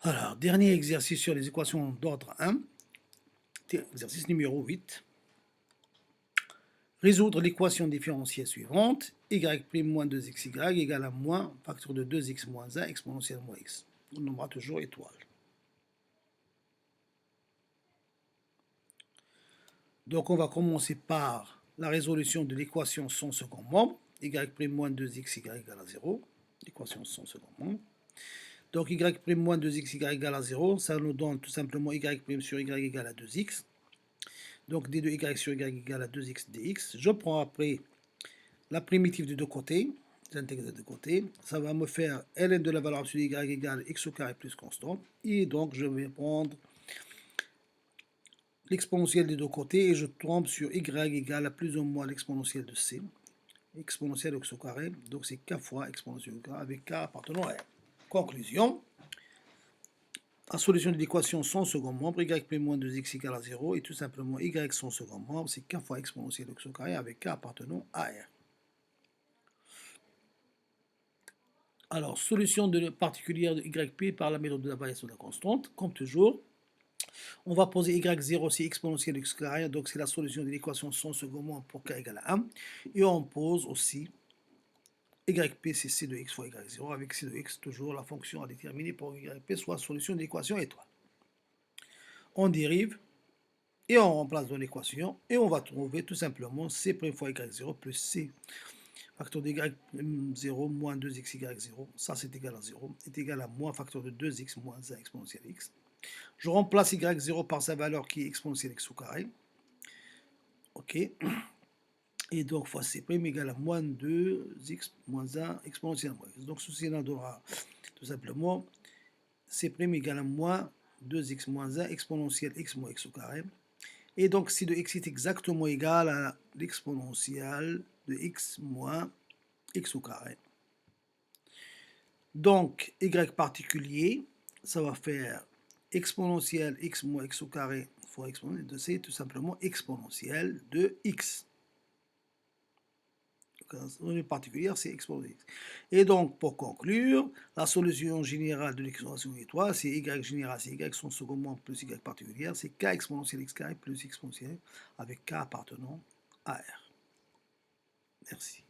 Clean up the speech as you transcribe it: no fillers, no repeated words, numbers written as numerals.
Alors, dernier exercice sur les équations d'ordre 1, exercice numéro 8. Résoudre l'équation différentielle suivante, y' moins 2xy égale à moins facteur de 2x moins 1 exponentielle moins x. On nommera toujours étoile. Donc on va commencer par la résolution de l'équation sans second membre, y' moins 2xy égale à 0, l'équation sans second membre. Donc y' moins 2xy égale à 0, ça nous donne tout simplement y' sur y égale à 2x. Donc d de y sur y égale à 2x dx. Je prends après la primitive des deux côtés, j'intègre des deux côtés. Ça va me faire ln de la valeur absolue y égale x au carré plus constante. Et donc je vais prendre l'exponentielle des deux côtés et je tombe sur y égale à plus ou moins l'exponentielle de c. Exponentielle x au carré, donc c'est k fois exponentielle au carré avec k appartenant à r. Conclusion. La solution de l'équation sans second membre, y' moins 2x égale à 0, et tout simplement y sans second membre, c'est k fois exponentielle x au carré avec k appartenant à r. Alors, solution particulière de yp par la méthode de la variation de la constante, comme toujours. On va poser y0, c'est exponentielle x carré, donc c'est la solution de l'équation sans second membre pour k égale à 1. Et on pose aussi yp, c'est c de x fois y0, avec c de x, toujours la fonction à déterminer pour yp, soit solution de l'équation étoile. On dérive et on remplace dans l'équation et on va trouver tout simplement c' fois y0 plus c facteur de y0 moins 2xy0, ça c'est égal à 0, est égal à moins facteur de 2x moins 1 exponentielle x. Je remplace y0 par sa valeur qui est exponentielle x au carré. Ok. Et donc fois c' égale à moins 2x moins 1 exponentielle moins x. Donc ceci nous donnera tout simplement c' égale à moins 2x moins 1 exponentielle x moins x au carré. Et donc c de x est exactement égal à l'exponentielle de x moins x au carré. Donc y particulier, ça va faire exponentielle x moins x au carré fois exponentielle de c, tout simplement exponentielle de x. Donc, particulière, c'est exponentielle x. Et donc, pour conclure, la solution générale de l'équation étoile, c'est y générale, c'est y son second membre plus y particulière, c'est k exponentielle x carré plus exponentielle avec k appartenant à r. Merci.